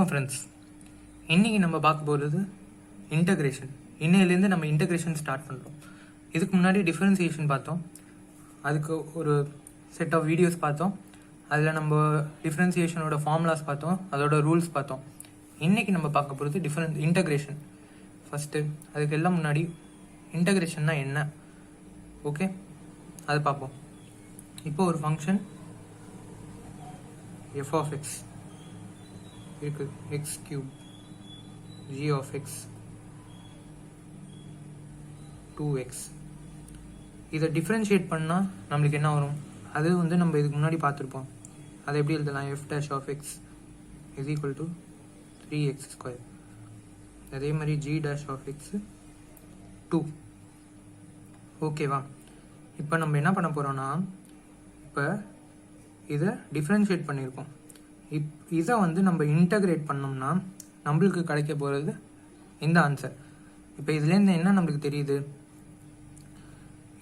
வணக்கம் ஃப்ரெண்ட்ஸ். இன்றைக்கி நம்ம பார்க்க போகிறது இன்டகிரேஷன். இன்னையிலேருந்து நம்ம இன்டகிரேஷன் ஸ்டார்ட் பண்ணுறோம். இதுக்கு முன்னாடி டிஃப்ரென்சியேஷன் பார்த்தோம், அதுக்கு ஒரு செட் ஆஃப் வீடியோஸ் பார்த்தோம். அதில் நம்ம டிஃப்ரென்சியேஷனோட ஃபார்முலாஸ் பார்த்தோம், அதோட ரூல்ஸ் பார்த்தோம். இன்றைக்கி நம்ம பார்க்க போகிறது இன்டகிரேஷன். ஃபஸ்ட்டு அதுக்கு எல்லாம் முன்னாடி இன்டகிரேஷன்னா என்ன, ஓகே, அது பார்ப்போம். இப்போ ஒரு ஃபங்க்ஷன் f of x இருக்கு, x cube g of x 2x. இதை டிஃப்ரென்ஷியேட் பண்ணால் நம்மளுக்கு என்ன வரும், அது நம்ம இதுக்கு முன்னாடி பார்த்துருப்போம். அதை எப்படி எழுதலாம், f dash of x is equal to 3x square. அதே மாதிரி g dash of x 2. ஓகேவா? இப்போ நம்ம என்ன பண்ண போகிறோம்னா, இப்போ இதை டிஃப்ரென்ஷியேட் பண்ணியிருக்கோம். இதை நம்ம இன்டகிரேட் பண்ணோம்னா நம்மளுக்கு கிடைக்க போகிறது இந்த ஆன்சர். இப்போ இதுலேருந்து என்ன நம்மளுக்கு தெரியுது,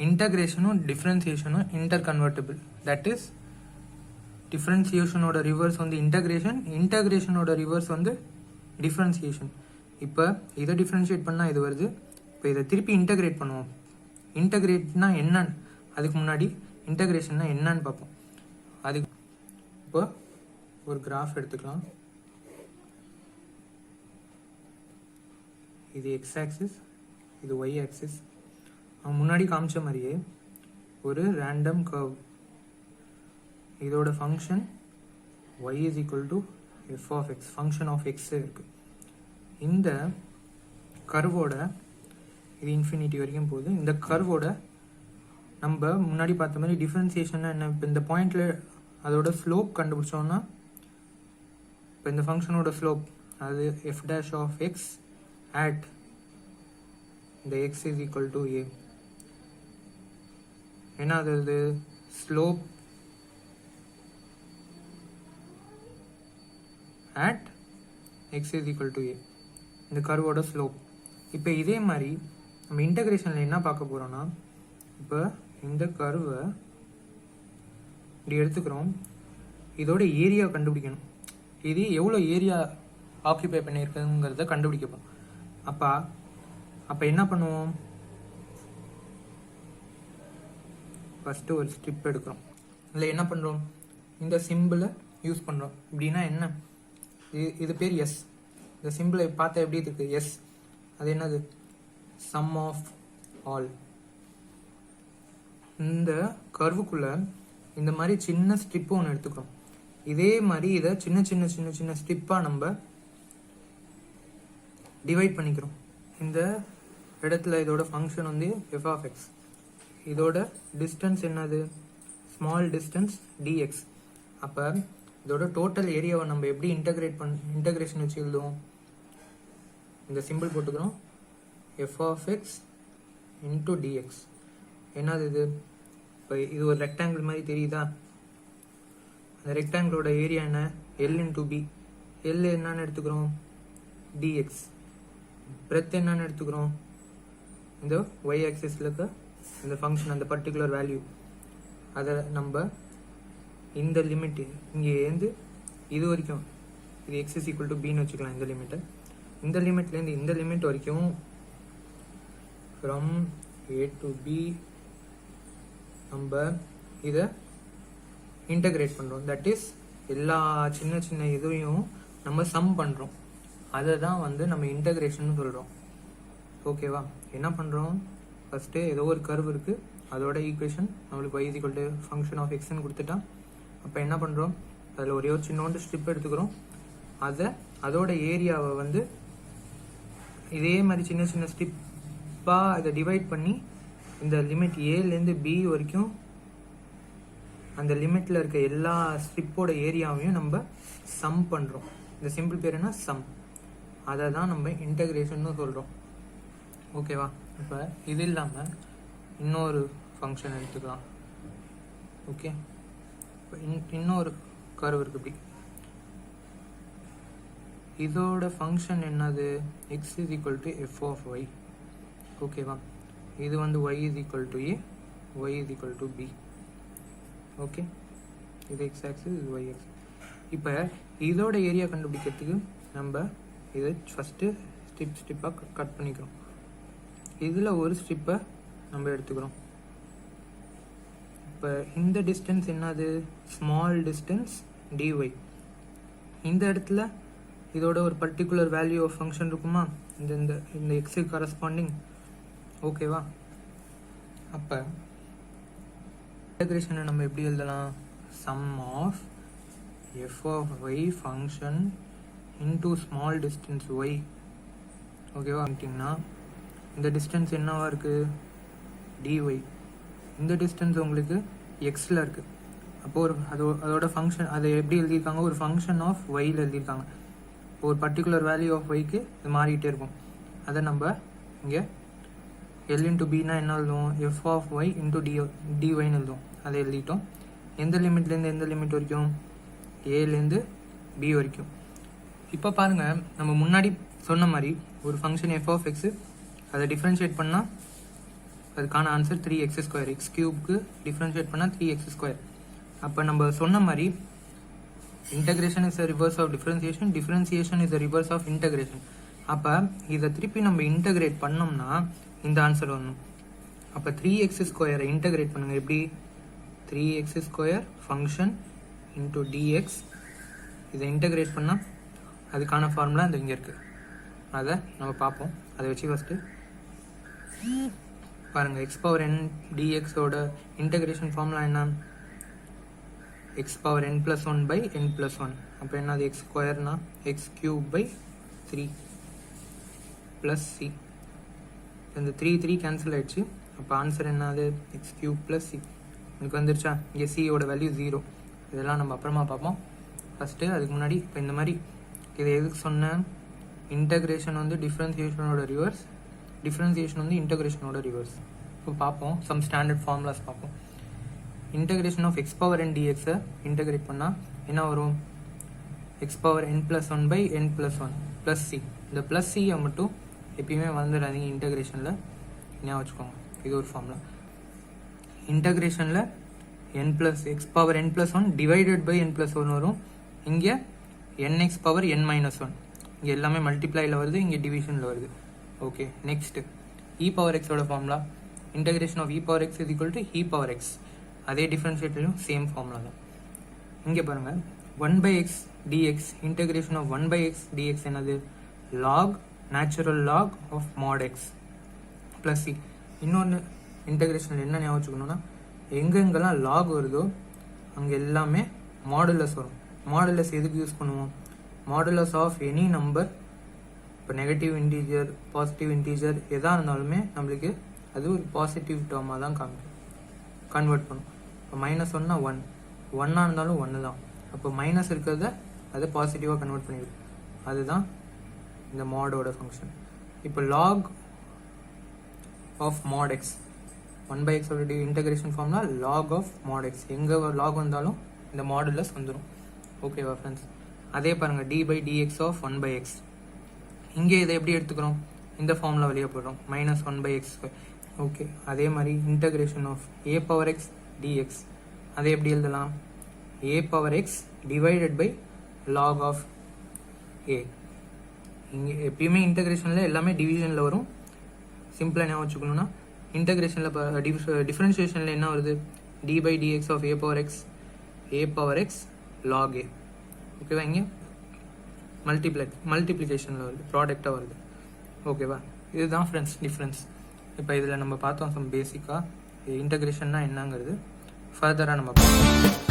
இன்டகிரேஷனும் டிஃப்ரென்சியேஷனும் இன்டர் கன்வெர்ட்டிபிள். தட் இஸ் டிஃப்ரென்சியேஷனோட ரிவர்ஸ் இன்டகிரேஷன், இன்டகிரேஷனோட ரிவர்ஸ் டிஃப்ரென்சியேஷன். இப்போ இதை டிஃப்ரென்ஷியேட் பண்ணால் இது வருது. இப்போ இதை திருப்பி இன்டகிரேட் பண்ணுவோம். இன்டகிரேட்னா என்னன்னு, அதுக்கு முன்னாடி இன்டகிரேஷன்னா என்னன்னு பார்ப்போம். அதுக்கு இப்போ ஒரு கிராஃப் எடுத்துக்கலாம். இது எக்ஸ் ஆக்சிஸ், இது ஒய் ஆக்சிஸ். முன்னாடி காமிச்ச மாதிரியே ஒரு ரேண்டம் கர்வ். இதோட function y is equal to f of x, function of x இருக்கு. இந்த கர்வோட இது இன்ஃபினிட்டி வரைக்கும் போகுது. இந்த கர்வோட நம்ம முன்னாடி பார்த்த மாதிரி டிஃப்ரென்சியேஷன்னா என்ன, இப்போ இந்த பாயிண்டில் அதோட ஸ்லோப் கண்டுபிடிச்சோன்னா, இப்போ இந்த ஃபங்க்ஷனோட ஸ்லோப் அது F dash of X at இந்த X is equal to A. ஏன்னா அது slope at X is equal to A, இந்த கர்வோட ஸ்லோப். இப்போ இதே மாதிரி நம்ம இன்டகிரேஷனில் என்ன பார்க்க போகிறோன்னா, இப்போ இந்த கர்வை இப்படி எடுத்துக்கிறோம். இதோட ஏரியா கண்டுபிடிக்கணும். இது எவ்வளோ ஏரியா ஆக்கியபை பண்ணியிருக்குங்கிறத கண்டுபிடிக்கப்போம். அப்போ என்ன பண்ணுவோம், ஃபஸ்ட்டு ஒரு ஸ்ட்ரிப் எடுக்கிறோம். இல்லை என்ன பண்ணுறோம், இந்த சிம்பிளை யூஸ் பண்ணுறோம். இப்படின்னா என்ன, இது பேர் எஸ். இந்த சிம்பிளை பார்த்தா எப்படி இருக்கு, எஸ். அது என்னது, சம் ஆஃப் ஆல். இந்த கர்வுக்குள்ளே இந்த மாதிரி சின்ன ஸ்ட்ரிப்பு ஒன்று எடுத்துக்கிறோம். இதே மாதிரி இதை சின்ன சின்ன சின்ன சின்ன ஸ்ட்ரிப்பாக நம்ம டிவைட் பண்ணிக்கிறோம். இந்த இடத்துல இதோட ஃபங்க்ஷன் எஃப் ஆஃப் எக்ஸ். இதோட டிஸ்டன்ஸ் என்னது, ஸ்மால் டிஸ்டன்ஸ் dx. அப்போ இதோட டோட்டல் ஏரியாவை நம்ம எப்படி இன்டகிரேஷன் வச்சு எழுதுவோம், இந்த சிம்பிள் போட்டுக்கிறோம், f of x into dx. என்னது இது, இப்போ இது ஒரு ரெக்டாங்கிள் மாதிரி தெரியுதா, அந்த ரெக்டாங்கிளோட ஏரியா என்ன, எல் இன்டூ பி. எல் என்னன்னு எடுத்துக்கிறோம், டிஎக்ஸ். பிரெத் என்னன்னு எடுத்துக்கிறோம், இந்த ஒய் ஆக்சிஸில் இருக்க இந்த ஃபங்க்ஷன், அந்த பர்டிகுலர் வேல்யூ. அதை நம்ம இந்த லிமிட்டு இங்கே ஏந்து இது வரைக்கும், இது எக்ஸ் இஸ் ஈக்குவல் டு பின்னு வச்சுக்கலாம். இந்த லிமிட்டை, இந்த லிமிட்லேருந்து இந்த லிமிட் வரைக்கும் ஃப்ரம் ஏ டு பி நம்ம இதை இன்டகிரேட் பண்ணுறோம். தட் இஸ் எல்லா சின்ன சின்ன இதையும் நம்ம சம் பண்ணுறோம். அதை தான் நம்ம இன்டகிரேஷன் சொல்கிறோம். ஓகேவா? என்ன பண்ணுறோம், ஃபஸ்ட்டு ஏதோ ஒரு கர்வ் இருக்குது, அதோட ஈக்குவேஷன் நம்மளுக்கு y equal to function of எக்ஸ்ன்னு கொடுத்துட்டா. அப்போ என்ன பண்ணுறோம், அதில் ஒரே ஒரு சின்னோண்டு ஸ்ட்ரிப் எடுத்துக்கிறோம். அதோட ஏரியாவை இதே மாதிரி சின்ன சின்ன ஸ்ட்ரிப்பாக இதை டிவைட் பண்ணி இந்த லிமிட் ஏலேருந்து பி வரைக்கும் அந்த லிமிட்டில் இருக்க எல்லா ஸ்ட்ரிப்போட ஏரியாவையும் நம்ம சம் பண்ணுறோம். இந்த சிம்பிள் பேர் என்ன, சம். அதை தான் நம்ம இன்டகிரேஷன்னு சொல்கிறோம். ஓகேவா? இப்போ இது இல்லாமல் இன்னொரு ஃபங்க்ஷன் எடுத்துக்கலாம். ஓகே, இப்போ இன்னொரு கர்வ் இருக்குது. இப்படி இதோட ஃபங்க்ஷன் என்னது, x is equal to f of y. ஓகேவா? இது y is equal to a, y is equal to b. Okay, இது x axis, இது y axis. இப்போ இதோட ஏரியா கண்டுபிடிக்கிறதுக்கு நம்ம இதை ஃபஸ்ட்டு ஸ்டெப்பாக கட் பண்ணிக்கிறோம். இதில் ஒரு ஸ்ட்ரிப்பை நம்ம எடுத்துக்கிறோம். இப்போ இந்த டிஸ்டன்ஸ் என்னது, ஸ்மால் டிஸ்டன்ஸ் dy. இந்த இடத்துல இதோட ஒரு பர்டிகுலர் வேல்யூ ஆஃப் ஃபங்க்ஷன் இருக்குமா, இந்த இந்த இந்த எக்ஸுக்கு கரஸ்பாண்டிங். ஓகேவா? அப்போ இன்டகிரேஷனை நம்ம எப்படி எழுதலாம், sum of f of y function into small distance y. ஓகேவா? பண்ணிட்டிங்கன்னா இந்த டிஸ்டன்ஸ் என்னவா இருக்குது, dy. இந்த டிஸ்டன்ஸ் உங்களுக்கு எக்ஸில் இருக்குது. அப்போது அதோட ஃபங்க்ஷன் அதை எப்படி எழுதியிருக்காங்க, ஒரு ஃபங்க்ஷன் ஆஃப் ஒயில் எழுதியிருக்காங்க. ஒரு பர்டிகுலர் வேல்யூ ஆஃப் ஒய்க்கு இது மாறிக்கிட்டே இருக்கும். அதை நம்ம இங்கே எல் இன்ட்டு பின்னா என்ன எழுதுவோம், எஃப் ஆஃப் ஒய் இன்ட்டு டிஒய்னு எழுதுவோம். அதை எழுதிட்டோம். எந்த லிமிட்லேருந்து எந்த லிமிட் வரைக்கும், ஏலேருந்து பி வரைக்கும். இப்போ பாருங்கள், நம்ம முன்னாடி சொன்ன மாதிரி ஒரு ஃபங்க்ஷன் எஃப் ஆஃப் எக்ஸு அதை டிஃப்ரென்ஷியேட் பண்ணால் அதுக்கான ஆன்சர் 3x². எக்ஸ் கியூப்க்கு டிஃப்ரென்ஷியேட் பண்ணால் 3x². அப்போ நம்ம சொன்ன மாதிரி integration is a reverse of differentiation, differentiation is a reverse of integration. அப்போ இதை திருப்பி நம்ம இன்டகிரேட் பண்ணோம்னா இந்த ஆன்சர் வரணும். அப்போ 3x² இன்டகிரேட் பண்ணுங்கள். எப்படி, 3x² ஃபங்க்ஷன் இன்டூ dx. இதை இன்டகிரேட் பண்ணால் அதுக்கான ஃபார்முலா இந்த இங்கே இருக்குது. அதை நம்ம பார்ப்போம். அதை வச்சு ஃபஸ்ட்டு பாருங்கள், x பவர் n dxோட இன்டகிரேஷன் ஃபார்முலா என்ன, x power n + 1 by n + 1. அப்போ என்னது, x²னா x³ 3 + c. இந்த 3 கேன்சல் ஆகிடுச்சு. அப்போ ஆன்சர் என்னது, x³ + c. எனக்கு வந்துருச்சா? இங்கே சியோட வேல்யூ 0. இதெல்லாம் நம்ம அப்புறமா பார்ப்போம். ஃபஸ்ட்டு அதுக்கு முன்னாடி இப்போ இந்த மாதிரி இதை எதுக்கு சொன்னேன், இன்டகிரேஷன் வந்து டிஃப்ரென்சியேஷனோட ரிவர்ஸ், டிஃப்ரென்சியேஷன் வந்து இன்டகிரேஷனோட ரிவர்ஸ். இப்போ பார்ப்போம், சம் ஸ்டாண்டர்ட் ஃபார்முலாஸ் பார்ப்போம். Integration of x power n dxை இன்டகிரேட் பண்ணால் என்ன வரும், x power n + 1 by n + 1 + c. இந்த ப்ளஸ் சியை மட்டும் எப்பயுமே வந்துடாதீங்க இன்டகிரேஷனில், ஞாபகம் வச்சுக்கோங்க. இது ஒரு ஃபார்முலா. இன்டகிரேஷனில் x power n + 1 divided by n + 1 வரும். இங்கே nx பவர் n - 1. இங்கே எல்லாமே மல்டிப்ளையில் வருது, இங்கே டிவிஷனில் வருது. ஓகே, நெக்ஸ்ட்டு e பவர் எக்ஸோட formula. Integration of e power x is equal to e power x. அதே டிஃப்ரென்ஷியேட்டரும் சேம் ஃபார்முலா தான். இங்கே பாருங்கள், 1/x dx, integration of 1/x dx என்னது, log நேச்சுரல் log ஆஃப் mod x ப்ளஸ் c. இன்னொன்று இன்டகிரேஷனில் என்ன ஞாபகம் வச்சுக்கணும்னா, எங்கெங்கெல்லாம் லாக் வருதோ அங்கே எல்லாமே மாடுலஸ் வரும். மாடுலஸ் எதுக்கு யூஸ் பண்ணுவோம், மாடுலஸ் ஆஃப் எனி நம்பர். இப்போ நெகட்டிவ் இன்டீஜர், பாசிட்டிவ் இன்டீஜர் எதாக இருந்தாலுமே நம்மளுக்கு அது ஒரு பாசிட்டிவ் டேர்மாக தான் கன்வெர்ட் பண்ணும். இப்போ -1னா 1, 1ஆக இருந்தாலும் 1 தான். அப்போ மைனஸ் இருக்கிறத அதை பாசிட்டிவாக கன்வெர்ட் பண்ணிடும். அதுதான் இந்த மாடோட ஃபங்க்ஷன். இப்போ log of mod x, 1/x integration ஃபார்ம்னா லாக் ஆஃப் mod x. எங்கே லாக் வந்தாலும் இந்த மாடுலஸ் வந்துடும். ஓகேவா ஃப்ரெண்ட்ஸ்? அதே பாருங்கள், d/dx ஆஃப் 1/x. இங்கே இதை எப்படி எடுத்துக்கிறோம், இந்த ஃபார்முலா வழியாக போடுறோம், -1/x². ஓகே, அதே மாதிரி integration of a power x dx, அதை எப்படி எழுதலாம், a power x divided by log of a. இங்கே எப்பயுமே இன்டகிரேஷனில் எல்லாமே டிவிஷனில் வரும். சிம்பிளாக என்ன வச்சுக்கணும்னா, இன்டகிரேஷனில் டிஃப்ரென்ஷியேஷனில் என்ன வருது, d/dx of a power x log a. ஓகேவா? இங்கே மல்டிப்ளிகேஷனில் வருது, ப்ராடக்டாக வருது. ஓகேவா? இதுதான் ஃப்ரெண்ட்ஸ் டிஃப்ரென்ஸ். இப்போ இதில் நம்ம பார்த்தோம் சம் பேசிக்காக இன்டகிரேஷன்னா என்னங்கிறது. ஃபர்தராக நம்ம பார்ப்போம்.